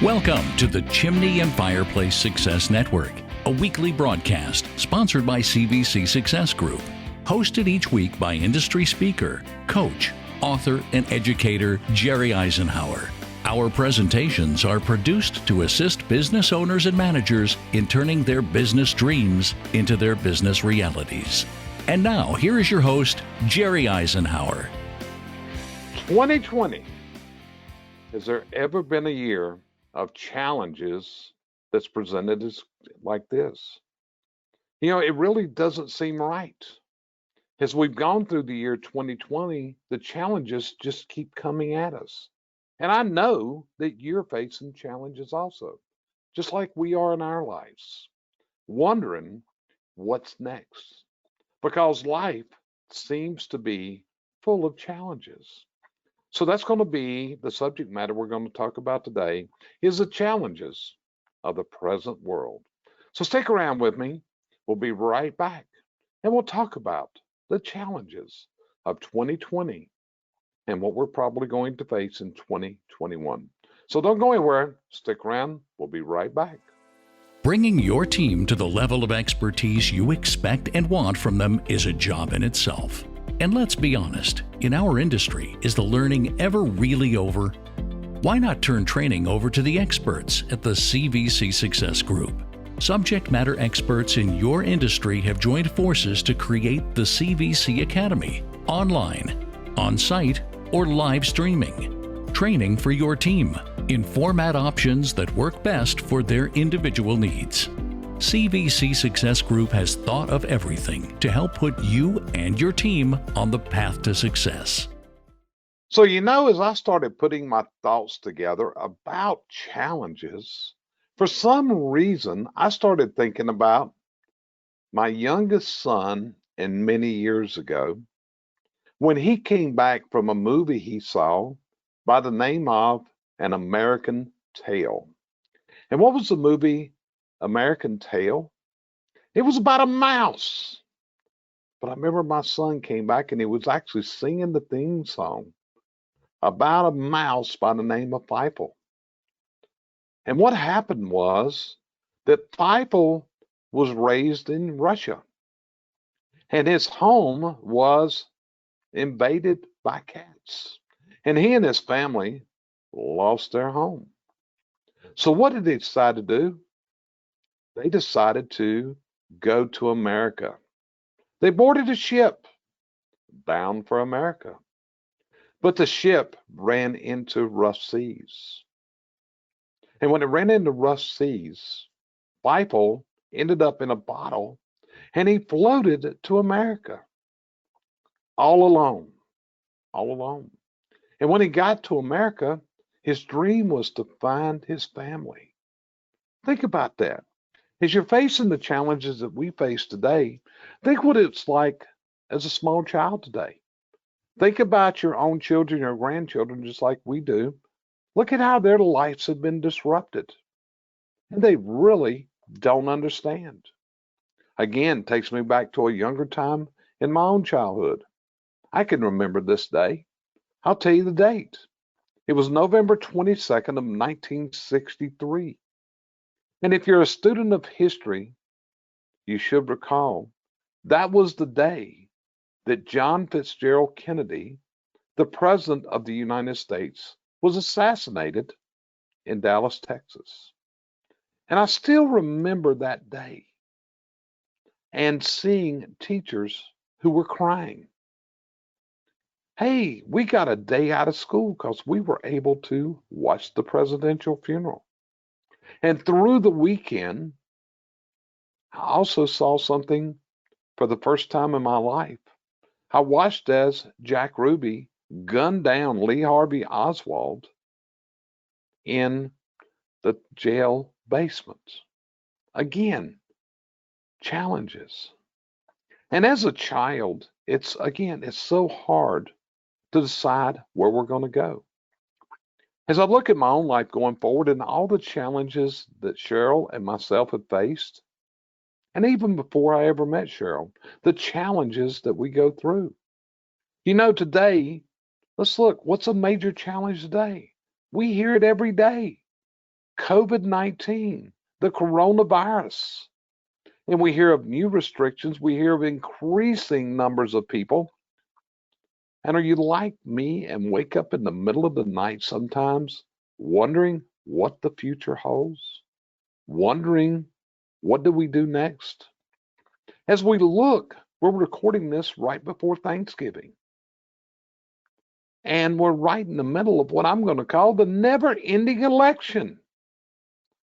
Welcome to the Chimney and Fireplace Success Network, a weekly broadcast sponsored by CVC Success Group, hosted each week by industry speaker, coach, author, and educator Jerry Isenhour. Our presentations are produced to assist business owners and managers in turning their business dreams into their business realities. And now, here is your host, Jerry Isenhour. 2020. Has there ever been a year of challenges that's presented as like this? You know, it really doesn't seem right. As we've gone through the year 2020, the challenges just keep coming at us. And I know that you're facing challenges also, just like we are in our lives, wondering what's next, because life seems to be full of challenges. So that's going to be the subject matter we're going to talk about today, is the challenges of the present world. So stick around with me. We'll be right back, and we'll talk about the challenges of 2020 and what we're probably going to face in 2021. So don't go anywhere. Stick around. We'll be right back. Bringing your team to the level of expertise you expect and want from them is a job in itself. And let's be honest, in our industry, is the learning ever really over? Why not turn training over to the experts at the CVC Success Group? Subject matter experts in your industry have joined forces to create the CVC Academy, online, on-site, or live streaming. Training for your team in format options that work best for their individual needs. CVC Success Group has thought of everything to help put you and your team on the path to success. So, as I started putting my thoughts together about challenges, for some reason, I started thinking about my youngest son and many years ago when he came back from a movie he saw by the name of An American Tail. And what was the movie American Tail? It was about a mouse. But I remember my son came back and he was actually singing the theme song about a mouse by the name of Fireplace. And what happened was that Fireplace was raised in Russia, and his home was invaded by cats. And he and his family lost their home. So what did they decide to do? They decided to go to America. They boarded a ship bound for America. But the ship ran into rough seas. And when it ran into rough seas, Fireplace ended up in a bottle and he floated to America all alone. All alone. And when he got to America, his dream was to find his family. Think about that. As you're facing the challenges that we face today, think what it's like as a small child today. Think about your own children or grandchildren just like we do. Look at how their lives have been disrupted. And they really don't understand. Again, takes me back to a younger time in my own childhood. I can remember this day. I'll tell you the date. It was November 22nd of 1963. And if you're a student of history, you should recall that was the day that John Fitzgerald Kennedy, the President of the United States, was assassinated in Dallas, Texas. And I still remember that day and seeing teachers who were crying. Hey, we got a day out of school because we were able to watch the presidential funeral. And through the weekend, I also saw something for the first time in my life. I watched as Jack Ruby gunned down Lee Harvey Oswald in the jail basement. Again, challenges. And as a child, it's so hard to decide where we're going to go. As I look at my own life going forward and all the challenges that Cheryl and myself have faced, and even before I ever met Cheryl, the challenges that we go through. Today, let's look, what's a major challenge today? We hear it every day. COVID-19, the coronavirus. And we hear of new restrictions. We hear of increasing numbers of people. And are you like me and wake up in the middle of the night sometimes wondering what the future holds? Wondering what do we do next? As we look, we're recording this right before Thanksgiving. And we're right in the middle of what I'm going to call the never-ending election.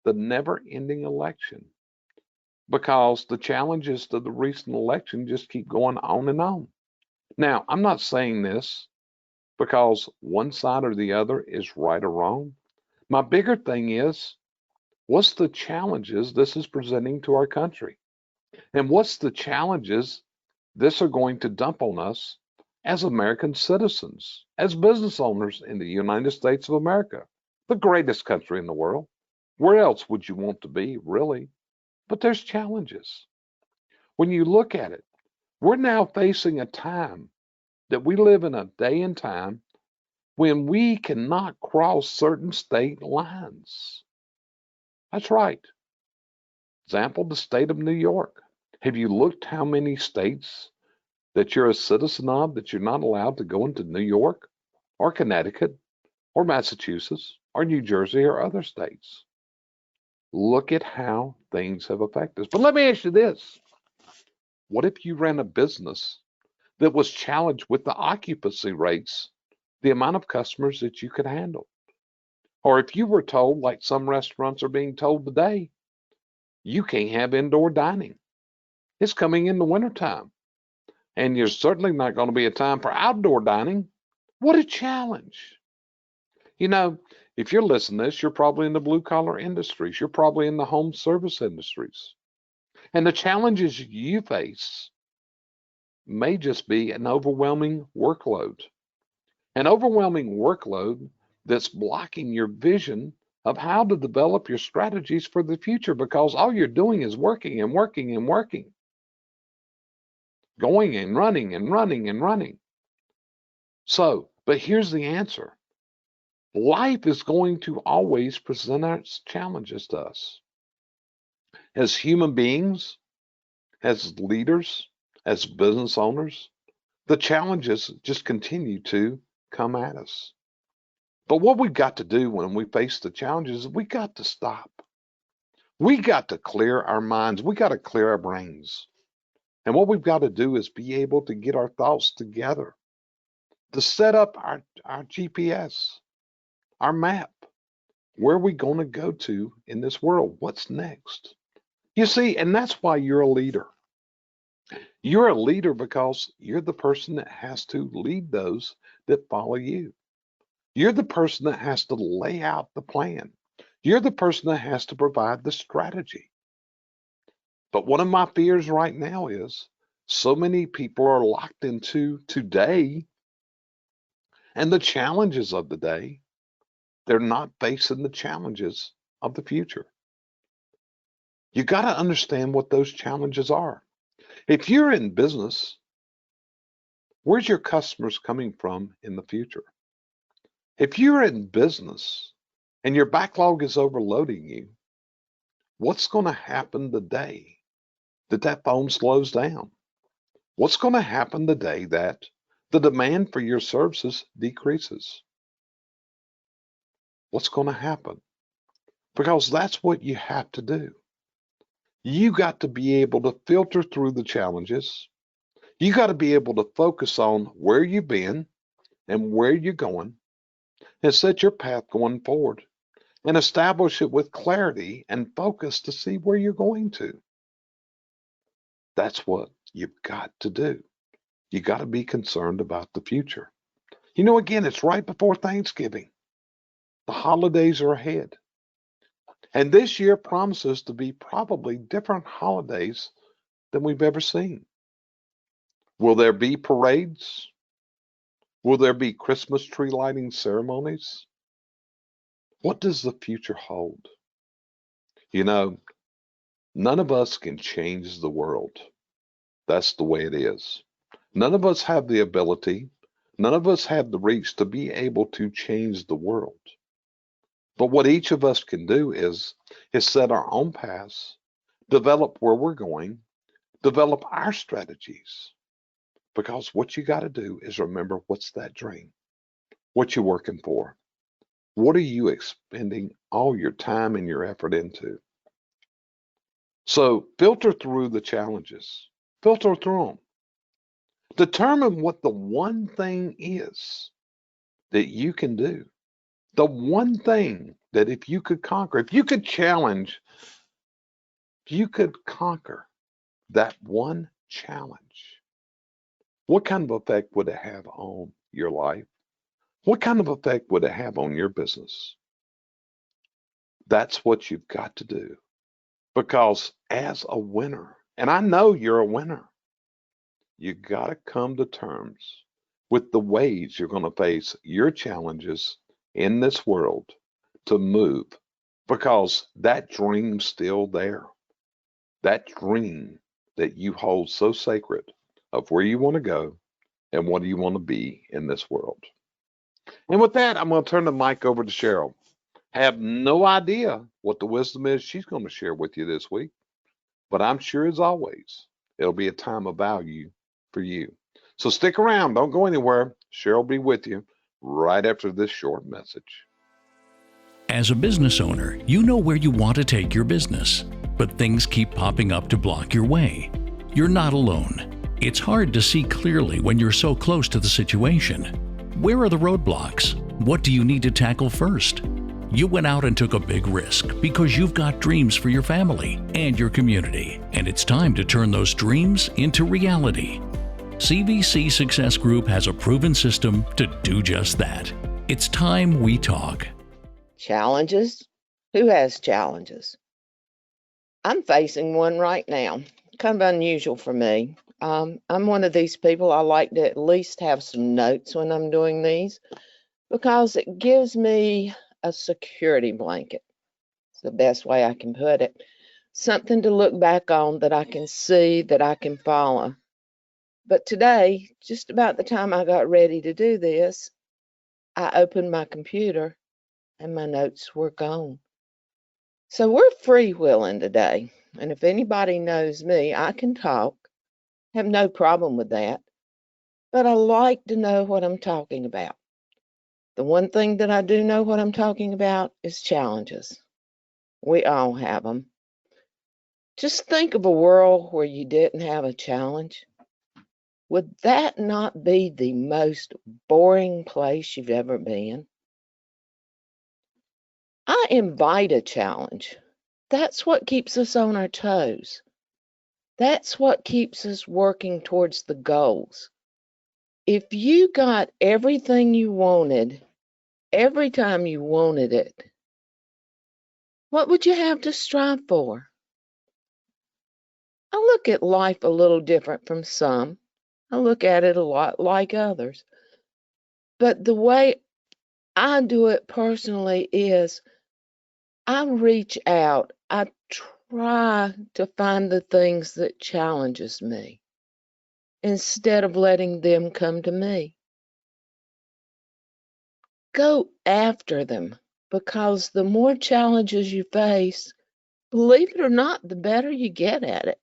The never-ending election. Because the challenges to the recent election just keep going on and on. Now, I'm not saying this because one side or the other is right or wrong. My bigger thing is, what's the challenges this is presenting to our country? And what's the challenges this are going to dump on us as American citizens, as business owners in the United States of America, the greatest country in the world? Where else would you want to be, really? But there's challenges. When you look at it, we're now facing a time that we live in a day and time when we cannot cross certain state lines. That's right. Example, the state of New York. Have you looked how many states that you're a citizen of that you're not allowed to go into New York or Connecticut or Massachusetts or New Jersey or other states? Look at how things have affected us. But let me ask you this. What if you ran a business that was challenged with the occupancy rates, the amount of customers that you could handle? Or if you were told, like some restaurants are being told today, you can't have indoor dining. It's coming in the wintertime. And there's certainly not going to be a time for outdoor dining. What a challenge. You know, if you're listening to this, you're probably in the blue collar industries. You're probably in the home service industries. And the challenges you face may just be an overwhelming workload. An overwhelming workload that's blocking your vision of how to develop your strategies for the future because all you're doing is working and working and working. Going and running and running and running. So, but here's the answer. Life is going to always present its challenges to us. As human beings, as leaders, as business owners, the challenges just continue to come at us. But what we've got to do when we face the challenges is we got to stop. We got to clear our minds. We got to clear our brains. And what we've got to do is be able to get our thoughts together, to set up our GPS, our map. Where are we going to go to in this world? What's next? You see, and that's why you're a leader. You're a leader because you're the person that has to lead those that follow you. You're the person that has to lay out the plan. You're the person that has to provide the strategy. But one of my fears right now is so many people are locked into today and the challenges of the day. They're not facing the challenges of the future. You got to understand what those challenges are. If you're in business, where's your customers coming from in the future? If you're in business and your backlog is overloading you, what's going to happen the day that phone slows down? What's going to happen the day that the demand for your services decreases? What's going to happen? Because that's what you have to do. You got to be able to filter through the challenges. You got to be able to focus on where you've been and where you're going and set your path going forward and establish it with clarity and focus to see where you're going to. That's what you've got to do. You got to be concerned about the future. You know, again, it's right before Thanksgiving. The holidays are ahead. And this year promises to be probably different holidays than we've ever seen. Will there be parades? Will there be Christmas tree lighting ceremonies? What does the future hold? You know, none of us can change the world. That's the way it is. None of us have the ability, none of us have the reach to be able to change the world. But what each of us can do is set our own paths, develop where we're going, develop our strategies. Because what you got to do is remember, what's that dream? What you working for? What are you expending all your time and your effort into? So filter through the challenges. Filter through them. Determine what the one thing is that you can do. The one thing that if you could conquer, if you could challenge, if you could conquer that one challenge, what kind of effect would it have on your life? What kind of effect would it have on your business? That's what you've got to do. Because as a winner, and I know you're a winner, you got to come to terms with the ways you're going to face your challenges in this world to move, because that dream's still there. That dream that you hold so sacred of where you want to go and what do you want to be in this world. And with that, I'm going to turn the mic over to Cheryl. Have no idea what the wisdom is she's going to share with you this week, but I'm sure as always, it'll be a time of value for you. So stick around, don't go anywhere. Cheryl will be with you right after this short message. As a business owner, you know where you want to take your business, but things keep popping up to block your way. You're not alone. It's hard to see clearly when you're so close to the situation. Where are the roadblocks? What do you need to tackle first? You went out and took a big risk because you've got dreams for your family and your community, and it's time to turn those dreams into reality. CVC Success Group has a proven system to do just that. It's time we talk. Challenges? Who has challenges? I'm facing one right now. Kind of unusual for me. I'm one of these people, I like to at least have some notes when I'm doing these because it gives me a security blanket. It's the best way I can put it. Something to look back on that I can see, that I can follow. But today, just about the time I got ready to do this, I opened my computer and my notes were gone. So we're freewheeling today. And if anybody knows me, I can talk. Have no problem with that. But I like to know what I'm talking about. The one thing that I do know what I'm talking about is challenges. We all have them. Just think of a world where you didn't have a challenge. Would that not be the most boring place you've ever been? I invite a challenge. That's what keeps us on our toes. That's what keeps us working towards the goals. If you got everything you wanted every time you wanted it, what would you have to strive for? I look at life a little different from some. I look at it a lot like others. But the way I do it personally is I reach out. I try to find the things that challenges me instead of letting them come to me. Go after them, because the more challenges you face, believe it or not, the better you get at it.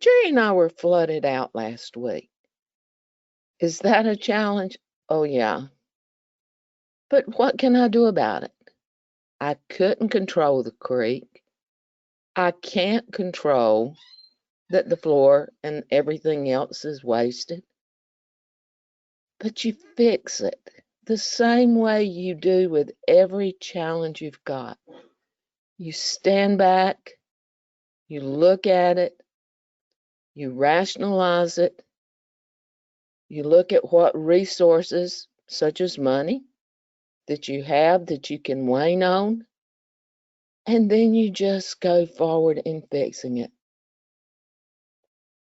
Jerry and I were flooded out last week. Is that a challenge? Oh, yeah. But what can I do about it? I couldn't control the creek. I can't control that the floor and everything else is wasted. But you fix it the same way you do with every challenge you've got. You stand back, you look at it, you rationalize it, you look at what resources, such as money, that you have that you can wane on, and then you just go forward in fixing it.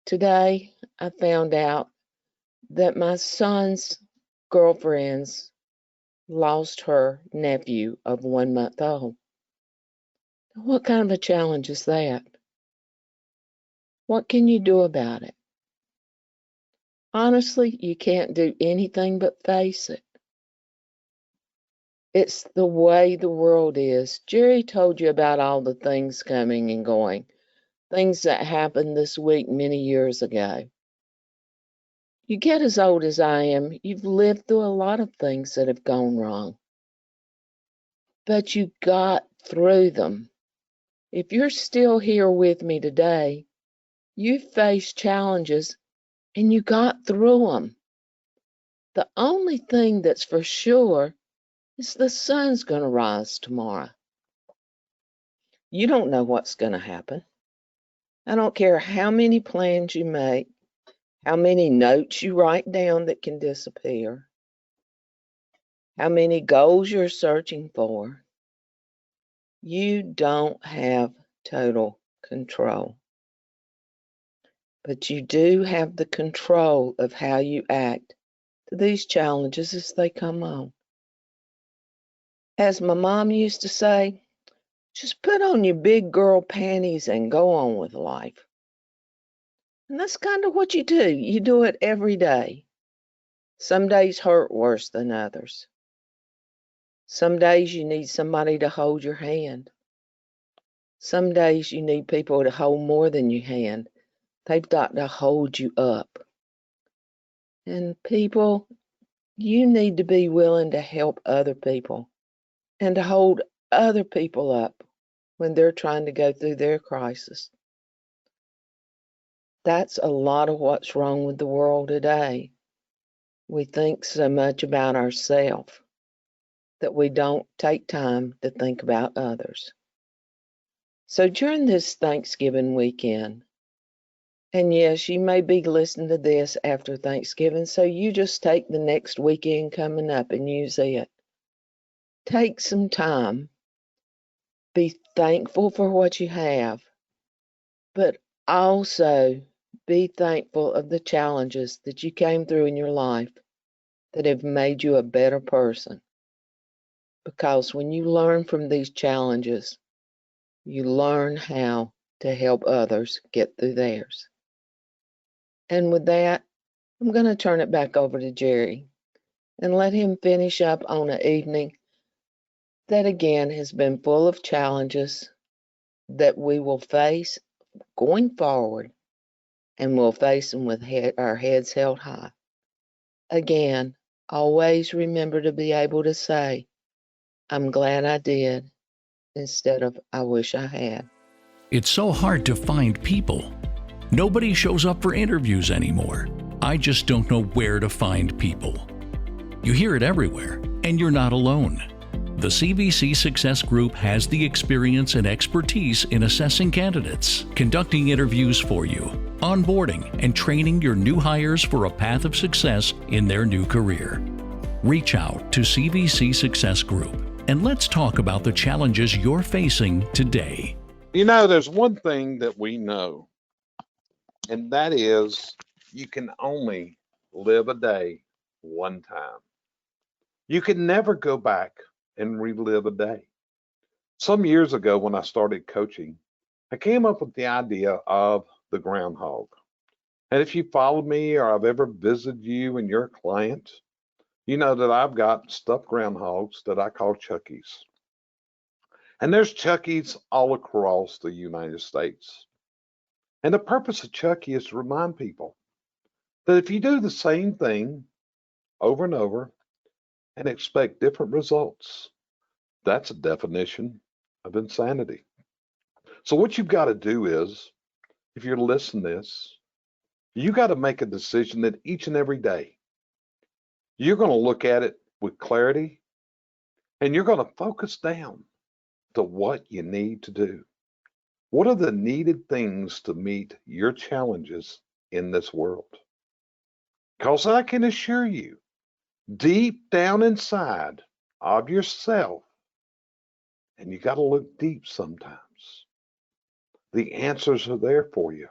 Today, I found out that my son's girlfriend's lost her nephew of 1 month old. What kind of a challenge is that? What can you do about it? Honestly, you can't do anything but face it. It's the way the world is. Jerry told you about all the things coming and going, things that happened this week many years ago. You get as old as I am, you've lived through a lot of things that have gone wrong, but you got through them. If you're still here with me today, you faced challenges and you got through them. The only thing that's for sure is the sun's going to rise tomorrow. You don't know what's going to happen. I don't care how many plans you make, how many notes you write down that can disappear, how many goals you're searching for. You don't have total control. But you do have the control of how you act to these challenges as they come on. As my mom used to say, just put on your big girl panties and go on with life. And that's kind of what you do. You do it every day. Some days hurt worse than others. Some days you need somebody to hold your hand. Some days you need people to hold more than your hand. They've got to hold you up. And people, you need to be willing to help other people and to hold other people up when they're trying to go through their crisis. That's a lot of what's wrong with the world today. We think so much about ourselves that we don't take time to think about others. So during this Thanksgiving weekend, and yes, you may be listening to this after Thanksgiving, so you just take the next weekend coming up and use it. Take some time. Be thankful for what you have, but also be thankful of the challenges that you came through in your life that have made you a better person. Because when you learn from these challenges, you learn how to help others get through theirs. And with that, I'm going to turn it back over to Jerry and let him finish up on an evening that again has been full of challenges that we will face going forward, and we'll face them with our heads held high. Again, always remember to be able to say, I'm glad I did, instead of I wish I had. It's so hard to find people. Nobody shows up for interviews anymore. I just don't know where to find people. You hear it everywhere, and you're not alone. The CVC Success Group has the experience and expertise in assessing candidates, conducting interviews for you, onboarding, and training your new hires for a path of success in their new career. Reach out to CVC Success Group and let's talk about the challenges you're facing today. You know, there's one thing that we know, and that is you can only live a day one time. You can never go back and relive a day. Some years ago, when I started coaching, I came up with the idea of the groundhog. And if you followed me or I've ever visited you and your client, you know that I've got stuffed groundhogs that I call Chuckies. And there's Chuckies all across the United States. And the purpose of Chucky is to remind people that if you do the same thing over and over and expect different results, that's a definition of insanity. So what you've got to do is, if you're listening to this, you got to make a decision that each and every day, you're going to look at it with clarity and you're going to focus down to what you need to do. What are the needed things to meet your challenges in this world? Because I can assure you, deep down inside of yourself, and you got to look deep sometimes, the answers are there for you.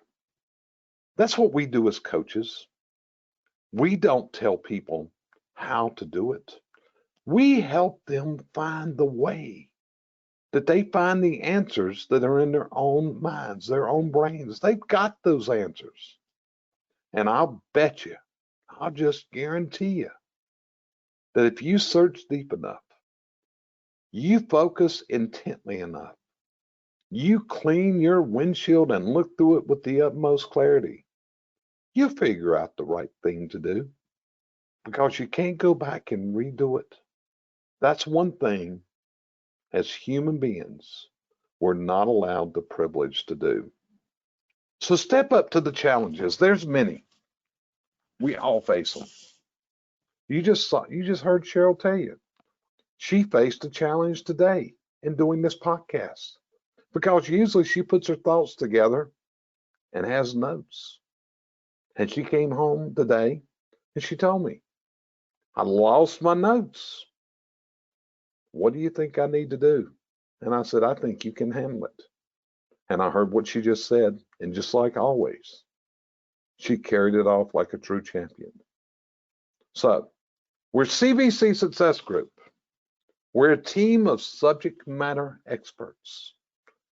That's what we do as coaches. We don't tell people how to do it. We help them find the way, that they find the answers that are in their own minds, their own brains. They've got those answers. And I'll bet you, I'll just guarantee you that if you search deep enough, you focus intently enough, you clean your windshield and look through it with the utmost clarity, you figure out the right thing to do because you can't go back and redo it. That's one thing as human beings we're not allowed the privilege to do. So step up to the challenges. There's many. We all face them. You just heard Cheryl tell you. She faced a challenge today in doing this podcast because usually she puts her thoughts together and has notes. And she came home today and she told me, I lost my notes. What do you think I need to do? And I said, I think you can handle it. And I heard what she just said. And just like always, she carried it off like a true champion. So we're CVC Success Group. We're a team of subject matter experts.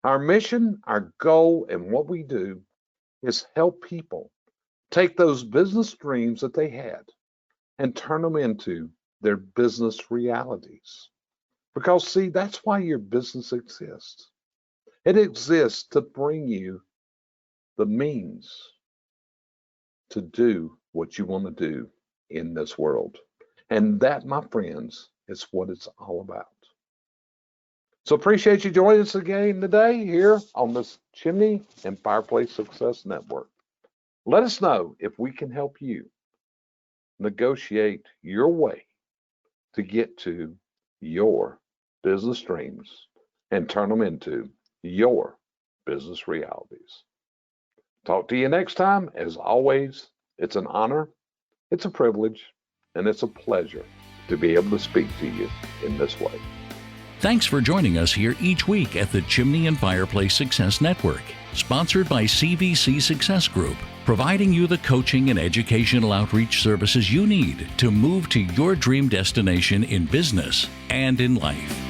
Our mission, our goal, and what we do is help people take those business dreams that they had and turn them into their business realities. Because, see, that's why your business exists. It exists to bring you the means to do what you want to do in this world. And that, my friends, is what it's all about. So appreciate you joining us again today here on this Chimney and Fireplace Success Network. Let us know if we can help you negotiate your way to get to your business dreams and turn them into your business realities. Talk to you next time. As always, it's an honor, it's a privilege, and it's a pleasure to be able to speak to you in this way. Thanks for joining us here each week at the Chimney and Fireplace Success Network, sponsored by CVC Success Group, providing you the coaching and educational outreach services you need to move to your dream destination in business and in life.